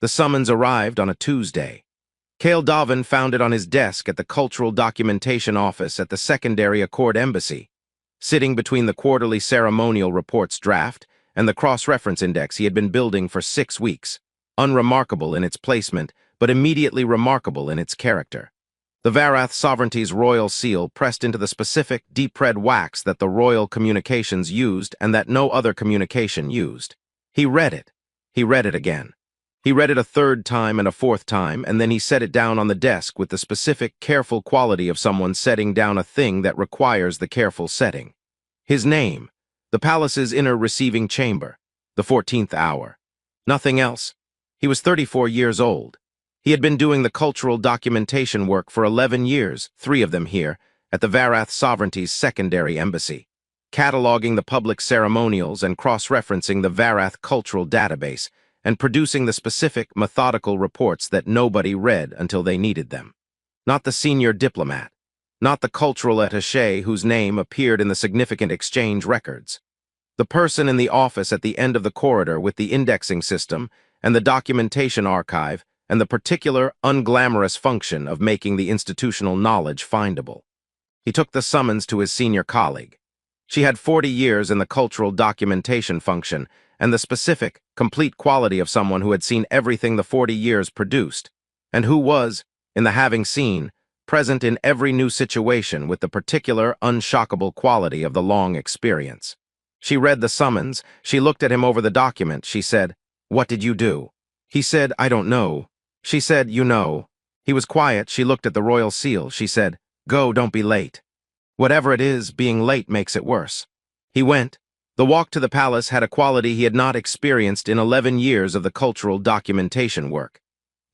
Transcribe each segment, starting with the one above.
The summons arrived on a Tuesday. Cale Davin found it on his desk at the Cultural Documentation Office at the Secondary Accord Embassy, sitting between the quarterly ceremonial reports draft and the cross-reference index he had been building for 6 weeks, unremarkable in its placement, but immediately remarkable in its character. The Varath sovereignty's royal seal pressed into the specific, deep-red wax that the royal communications used and that no other communication used. He read it. He read it again. He read it a third time and a fourth time, and then he set it down on the desk with the specific, careful quality of someone setting down a thing that requires the careful setting. His name, the palace's inner receiving chamber, the 14th hour. Nothing else. He was 34 years old. He had been doing the cultural documentation work for 11 years, 3 of them here, at the Varath sovereignty's secondary embassy, cataloging the public ceremonials and cross-referencing the Varath cultural database, and producing the specific, methodical reports that nobody read until they needed them. Not the senior diplomat, not the cultural attaché whose name appeared in the significant exchange records. The person in the office at the end of the corridor with the indexing system and the documentation archive and the particular, unglamorous function of making the institutional knowledge findable. He took the summons to his senior colleague. She had 40 years in the cultural documentation function and the specific, complete quality of someone who had seen everything the 40 years produced, and who was, in the having seen, present in every new situation with the particular, unshockable quality of the long experience. She read the summons, she looked at him over the document, she said, "What did you do?" He said, "I don't know." She said, "You know." He was quiet, she looked at the royal seal, she said, "Go, don't be late." Whatever it is, being late makes it worse. He went. The walk to the palace had a quality he had not experienced in 11 years of the cultural documentation work.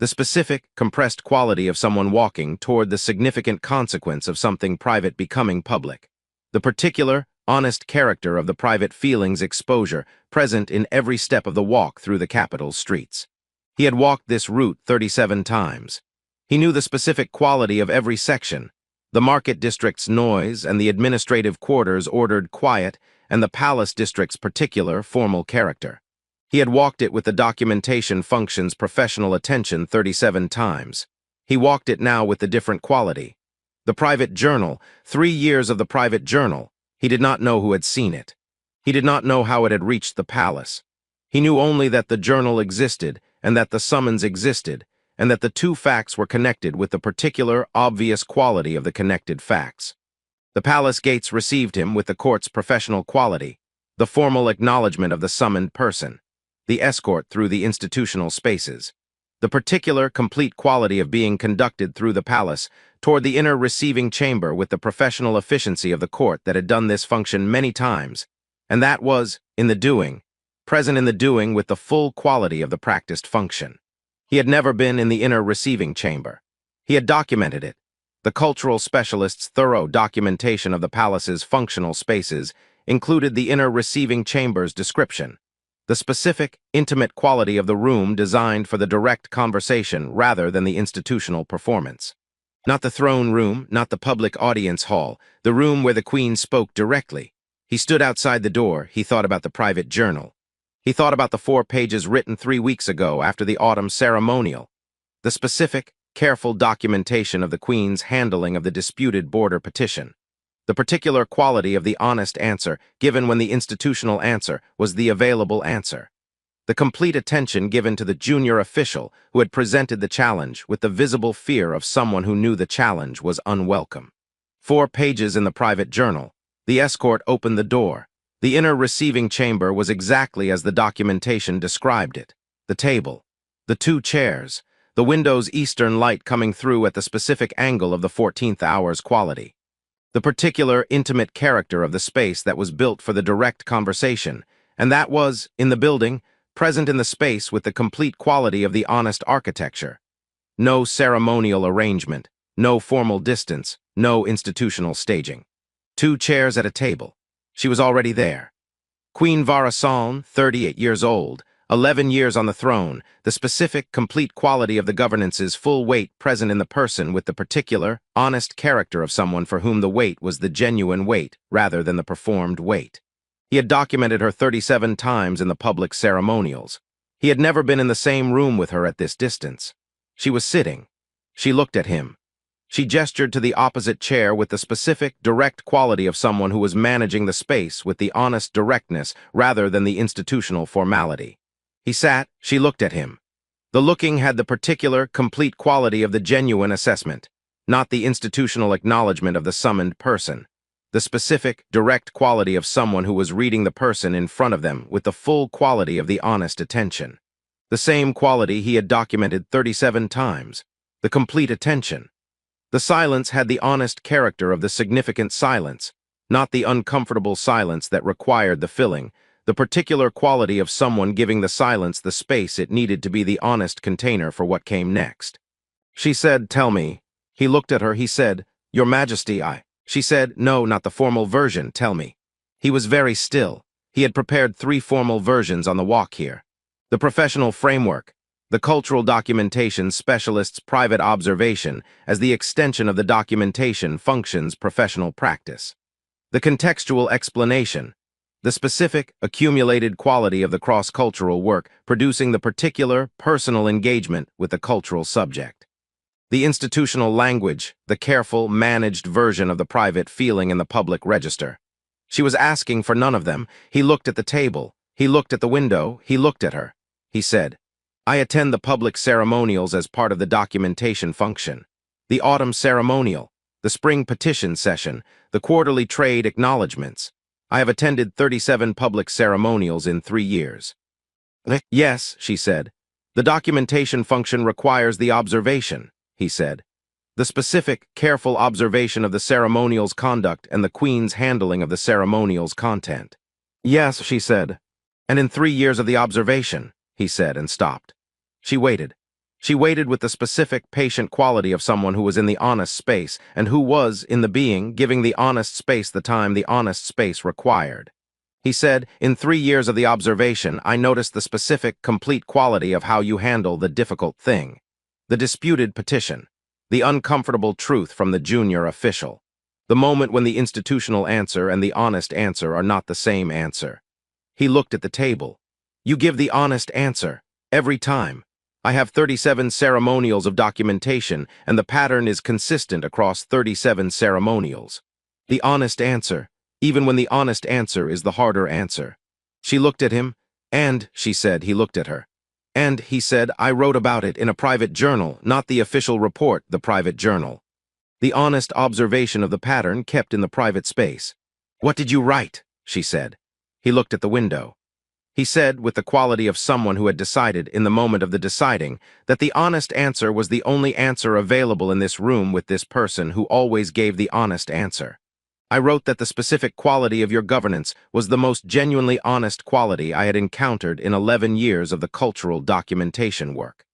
The specific, compressed quality of someone walking toward the significant consequence of something private becoming public. The particular, honest character of the private feelings exposure present in every step of the walk through the capital's streets. He had walked this route 37 times. He knew the specific quality of every section, the market district's noise and the administrative quarters ordered quiet, and the palace district's particular, formal character. He had walked it with the documentation function's professional attention 37 times. He walked it now with the different quality. The private journal, 3 years of the private journal, he did not know who had seen it. He did not know how it had reached the palace. He knew only that the journal existed, and that the summons existed, and that the 2 facts were connected with the particular, obvious quality of the connected facts. The palace gates received him with the court's professional quality, the formal acknowledgement of the summoned person, the escort through the institutional spaces, the particular, complete quality of being conducted through the palace toward the inner receiving chamber with the professional efficiency of the court that had done this function many times, and that was, in the doing, present in the doing with the full quality of the practiced function. He had never been in the inner receiving chamber. He had documented it. The cultural specialist's thorough documentation of the palace's functional spaces included the inner receiving chamber's description, the specific, intimate quality of the room designed for the direct conversation rather than the institutional performance. Not the throne room, not the public audience hall, the room where the queen spoke directly. He stood outside the door, he thought about the private journal. He thought about the 4 pages written 3 weeks ago after the autumn ceremonial, the specific, careful documentation of the Queen's handling of the disputed border petition, the particular quality of the honest answer given when the institutional answer was the available answer, the complete attention given to the junior official who had presented the challenge with the visible fear of someone who knew the challenge was unwelcome. 4 pages in the private journal. The escort opened the door. The inner receiving chamber was exactly as the documentation described it. The table, the 2 chairs, the window's eastern light coming through at the specific angle of the 14th hour's quality. The particular, intimate character of the space that was built for the direct conversation, and that was, in the building, present in the space with the complete quality of the honest architecture. No ceremonial arrangement, no formal distance, no institutional staging. 2 chairs at a table. She was already there. Queen Varasan, 38 years old, 11 years on the throne, the specific, complete quality of the governance's full weight present in the person with the particular, honest character of someone for whom the weight was the genuine weight rather than the performed weight. He had documented her 37 times in the public ceremonials. He had never been in the same room with her at this distance. She was sitting. She looked at him. She gestured to the opposite chair with the specific, direct quality of someone who was managing the space with the honest directness rather than the institutional formality. He sat, she looked at him. The looking had the particular, complete quality of the genuine assessment, not the institutional acknowledgement of the summoned person. The specific, direct quality of someone who was reading the person in front of them with the full quality of the honest attention. The same quality he had documented 37 times. The complete attention. The silence had the honest character of the significant silence, not the uncomfortable silence that required the filling, the particular quality of someone giving the silence the space it needed to be the honest container for what came next. She said, "Tell me." He looked at her, he said, "Your Majesty, I." She said, "No, not the formal version, tell me." He was very still. He had prepared 3 formal versions on the walk here. The professional framework, the cultural documentation specialist's private observation as the extension of the documentation functions professional practice. The contextual explanation, the specific, accumulated quality of the cross-cultural work producing the particular, personal engagement with the cultural subject. The institutional language, the careful, managed version of the private feeling in the public register. She was asking for none of them. He looked at the table. He looked at the window. He looked at her. He said, "I attend the public ceremonials as part of the documentation function. The autumn ceremonial, the spring petition session, the quarterly trade acknowledgements. I have attended 37 public ceremonials in 3 years." "Yes," she said. "The documentation function requires the observation," he said. "The specific, careful observation of the ceremonial's conduct and the Queen's handling of the ceremonial's content." "Yes," she said. "And in 3 years of the observation," he said and stopped. She waited. She waited with the specific, patient quality of someone who was in the honest space and who was, in the being, giving the honest space the time the honest space required. He said, "In 3 years of the observation, I noticed the specific, complete quality of how you handle the difficult thing. The disputed petition. The uncomfortable truth from the junior official. The moment when the institutional answer and the honest answer are not the same answer." He looked at the table. "You give the honest answer. Every time. I have 37 ceremonials of documentation, and the pattern is consistent across 37 ceremonials. The honest answer, even when the honest answer is the harder answer." She looked at him, and, she said, he looked at her. "And," he said, "I wrote about it in a private journal, not the official report, the private journal." The honest observation of the pattern kept in the private space. "What did you write?" she said. He looked at the window. He said, with the quality of someone who had decided, in the moment of the deciding, that the honest answer was the only answer available in this room with this person who always gave the honest answer. "I wrote that the specific quality of your governance was the most genuinely honest quality I had encountered in 11 years of the cultural documentation work.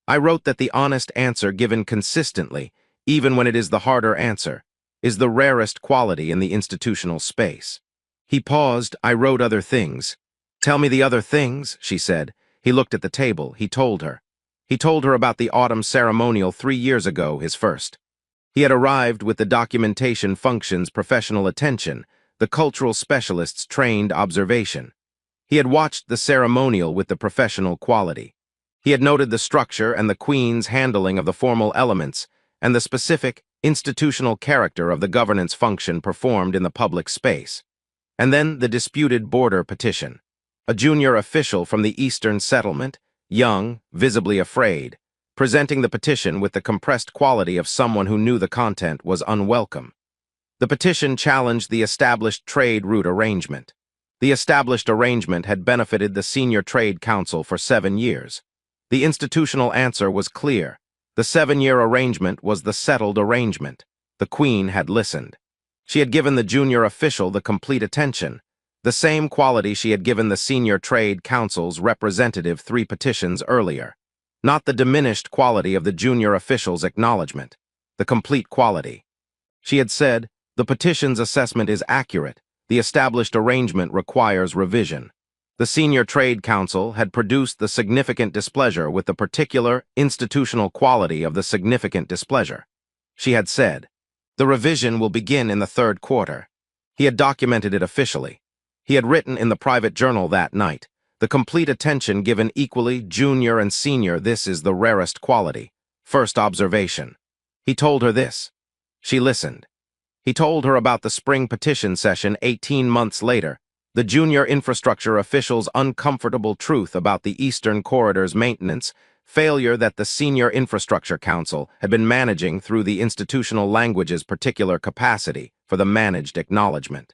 I wrote that the honest answer given consistently, even when it is the harder answer, is the rarest quality in the institutional space." He paused. "I wrote other things." "Tell me the other things," she said. He looked at the table. He told her. He told her about the autumn ceremonial 3 years ago, his first. He had arrived with the documentation function's professional attention, the cultural specialist's trained observation. He had watched the ceremonial with the professional quality. He had noted the structure and the Queen's handling of the formal elements, and the specific, institutional character of the governance function performed in the public space. And then the disputed border petition. A junior official from the Eastern settlement, young, visibly afraid, presenting the petition with the compressed quality of someone who knew the content was unwelcome. The petition challenged the established trade route arrangement. The established arrangement had benefited the Senior Trade Council for 7 years. The institutional answer was clear. The 7-year arrangement was the settled arrangement. The Queen had listened. She had given the junior official the complete attention, the same quality she had given the Senior Trade Council's representative 3 petitions earlier. Not the diminished quality of the junior official's acknowledgement, the complete quality. She had said, "The petition's assessment is accurate. The established arrangement requires revision." The Senior Trade Council had produced the significant displeasure with the particular institutional quality of the significant displeasure. She had said, "The revision will begin in the 3rd quarter." He had documented it officially. He had written in the private journal that night, The complete attention given equally, junior and senior, this is the rarest quality. First observation. He told her this. She listened. He told her about the spring petition session 18 months later, the junior infrastructure official's uncomfortable truth about the Eastern Corridor's maintenance, failure that the Senior Infrastructure Council had been managing through the institutional language's particular capacity for the managed acknowledgement.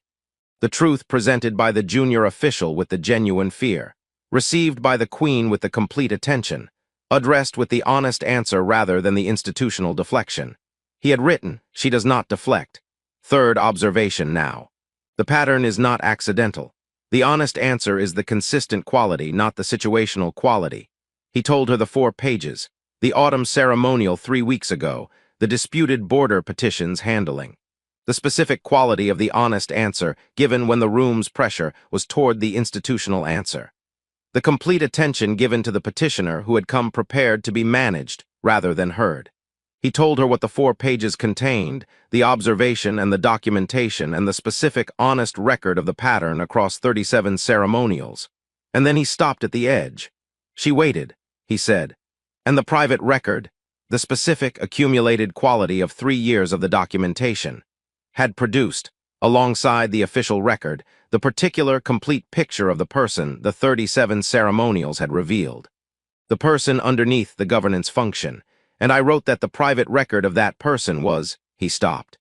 The truth presented by the junior official with the genuine fear, received by the Queen with the complete attention, addressed with the honest answer rather than the institutional deflection. He had written, she does not deflect. Third observation now. The pattern is not accidental. The honest answer is the consistent quality, not the situational quality. He told her the 4 pages, the autumn ceremonial 3 weeks ago, the disputed border petitions handling. The specific quality of the honest answer given when the room's pressure was toward the institutional answer. The complete attention given to the petitioner who had come prepared to be managed rather than heard. He told her what the 4 pages contained, the observation and the documentation and the specific honest record of the pattern across 37 ceremonials. And then he stopped at the edge. She waited, he said. And the private record, the specific accumulated quality of 3 years of the documentation, had produced, alongside the official record, the particular complete picture of the person the 37 ceremonials had revealed. The person underneath the governance function, and I wrote that the private record of that person was, he stopped,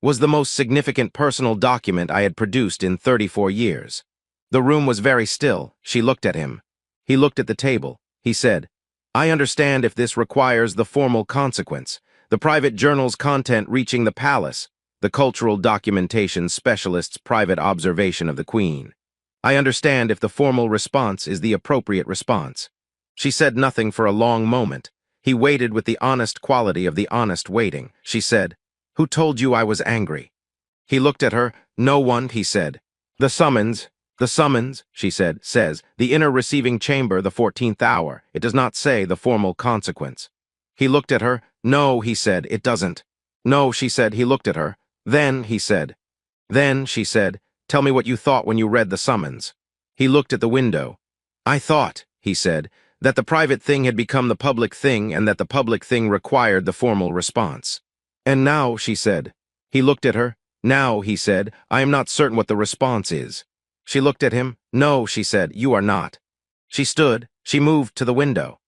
was the most significant personal document I had produced in 34 years. The room was very still. She looked at him. He looked at the table. He said, I understand if this requires the formal consequence, the private journal's content reaching the palace, the cultural documentation specialist's private observation of the Queen. I understand if the formal response is the appropriate response. She said nothing for a long moment. He waited with the honest quality of the honest waiting. She said, Who told you I was angry? He looked at her. No one, he said. The summons, she said, says, the inner receiving chamber, the 14th hour. It does not say the formal consequence. He looked at her. No, he said, it doesn't. No, she said. He looked at her. Then, he said. Then, she said, tell me what you thought when you read the summons. He looked at the window. I thought, he said, that the private thing had become the public thing and that the public thing required the formal response. And now, she said. He looked at her. Now, he said, I am not certain what the response is. She looked at him. No, she said, you are not. She stood. She moved to the window.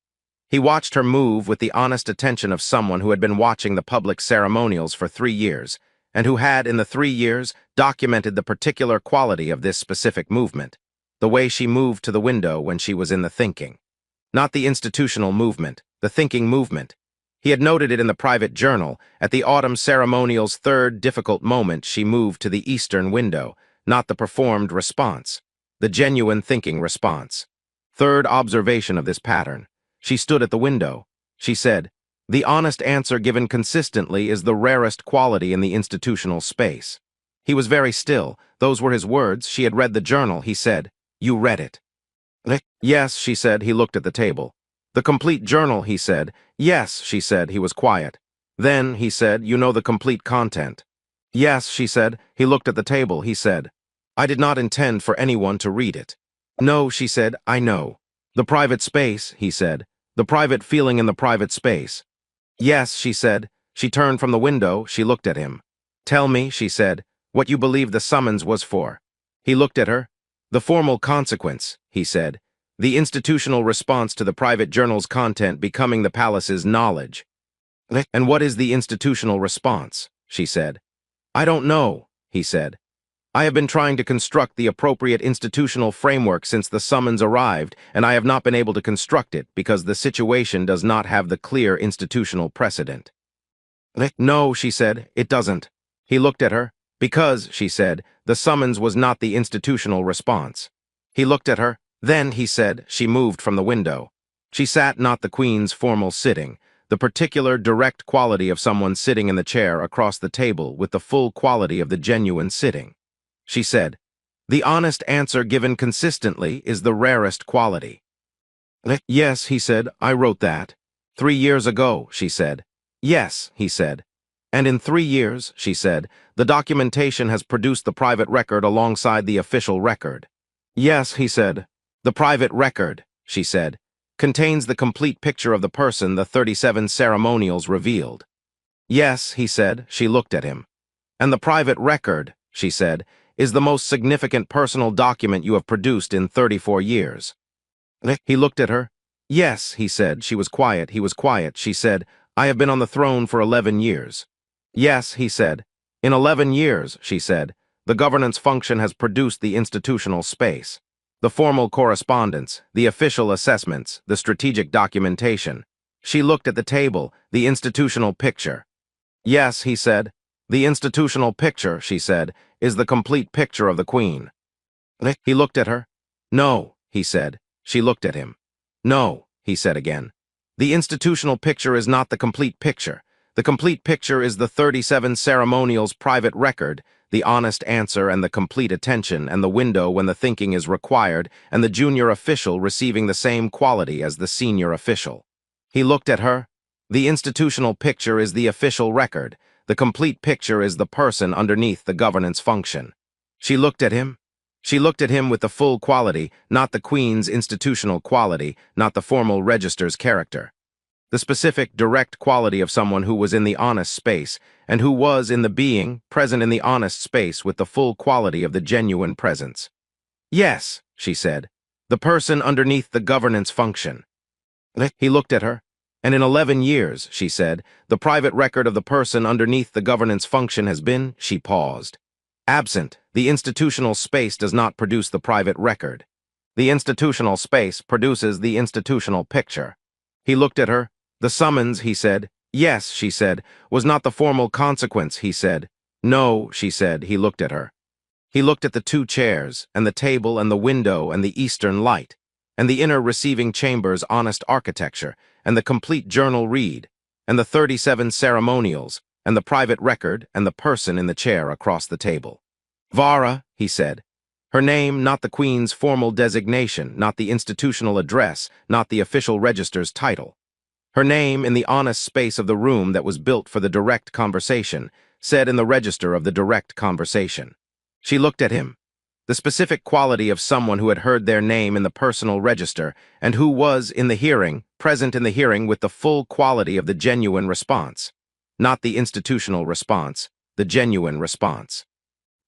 He watched her move with the honest attention of someone who had been watching the public ceremonials for 3 years, and who had, in the 3 years, documented the particular quality of this specific movement, the way she moved to the window when she was in the thinking. Not the institutional movement, the thinking movement. He had noted it in the private journal. At the autumn ceremonial's 3rd difficult moment, she moved to the eastern window, not the performed response, the genuine thinking response. Third observation of this pattern. She stood at the window. She said, the honest answer given consistently is the rarest quality in the institutional space. He was very still. Those were his words. She had read the journal. He said, you read it. Yes, she said. He looked at the table. The complete journal, he said. Yes, she said. He was quiet. Then, he said, you know the complete content. Yes, she said. He looked at the table. He said, I did not intend for anyone to read it. No, she said, I know. The private space, he said. The private feeling in the private space. Yes, she said. She turned from the window. She looked at him. Tell me, she said, what you believe the summons was for. He looked at her. The formal consequence, he said. The institutional response to the private journal's content becoming the palace's knowledge. And what is the institutional response? She said. I don't know, he said. I have been trying to construct the appropriate institutional framework since the summons arrived, and I have not been able to construct it because the situation does not have the clear institutional precedent. No, she said, it doesn't. He looked at her. Because, she said, the summons was not the institutional response. He looked at her. Then, he said, she moved from the window. She sat not the Queen's formal sitting, the particular direct quality of someone sitting in the chair across the table with the full quality of the genuine sitting. She said, the honest answer given consistently is the rarest quality. Yes, he said, I wrote that. 3 years ago, she said. Yes, he said. And in 3 years, she said, the documentation has produced the private record alongside the official record. Yes, he said. The private record, she said, contains the complete picture of the person the 37 ceremonials revealed. Yes, he said. She looked at him. And the private record, she said, is the most significant personal document you have produced in 34 years. He looked at her. Yes, he said. She was quiet. He was quiet. She said, I have been on the throne for 11 years. Yes, he said. In 11 years, she said, the governance function has produced the institutional space, the formal correspondence, the official assessments, the strategic documentation. She looked at the table, the institutional picture. Yes, he said. The institutional picture, she said, is the complete picture of the Queen. He looked at her. No, he said. She looked at him. No, he said again. The institutional picture is not the complete picture. The complete picture is the 37 ceremonials private record, the honest answer and the complete attention and the window when the thinking is required and the junior official receiving the same quality as the senior official. He looked at her. The institutional picture is the official record. The complete picture is the person underneath the governance function. She looked at him. She looked at him with the full quality, not the Queen's institutional quality, not the formal register's character. The specific, direct quality of someone who was in the honest space, and who was in the being, present in the honest space with the full quality of the genuine presence. Yes, she said, the person underneath the governance function. He looked at her. And in 11 years, she said, the private record of the person underneath the governance function has been, she paused. Absent, the institutional space does not produce the private record. The institutional space produces the institutional picture. He looked at her. The summons, he said. Yes, she said, was not the formal consequence, he said. No, she said. He looked at her. He looked at the two chairs, and the table and the window and the eastern light, and the inner receiving chamber's honest architecture, and the complete journal read, and the 37 ceremonials, and the private record, and the person in the chair across the table. Vara, he said. Her name, not the Queen's formal designation, not the institutional address, not the official register's title. Her name in the honest space of the room that was built for the direct conversation, said in the register of the direct conversation. She looked at him. The specific quality of someone who had heard their name in the personal register and who was, in the hearing, present in the hearing with the full quality of the genuine response. Not the institutional response, the genuine response.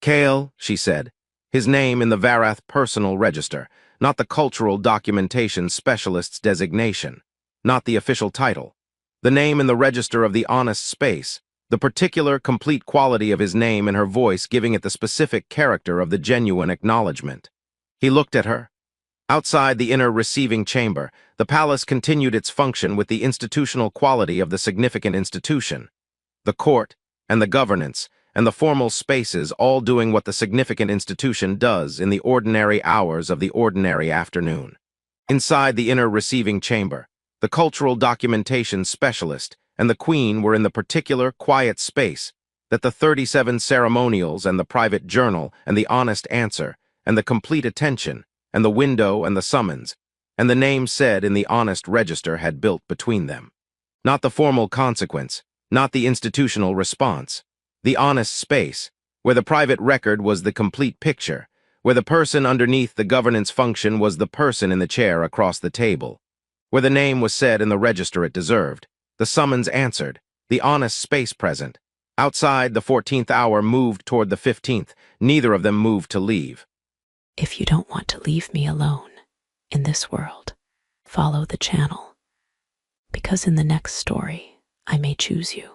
Kale, she said, his name in the Varath personal register, not the cultural documentation specialist's designation, not the official title. The name in the register of the honest space, the particular, complete quality of his name and her voice giving it the specific character of the genuine acknowledgement. He looked at her. Outside the inner receiving chamber, the palace continued its function with the institutional quality of the significant institution. The court, and the governance, and the formal spaces all doing what the significant institution does in the ordinary hours of the ordinary afternoon. Inside the inner receiving chamber, the cultural documentation specialist and the Queen were in the particular, quiet space that the 37 ceremonials and the private journal and the honest answer and the complete attention and the window and the summons and the name said in the honest register had built between them. Not the formal consequence, not the institutional response, the honest space, where the private record was the complete picture, where the person underneath the governance function was the person in the chair across the table, where the name was said in the register it deserved, the summons answered, the honest space present. Outside, the 14th hour moved toward the 15th. Neither of them moved to leave. If you don't want to leave me alone in this world, follow the channel, because in the next story, I may choose you.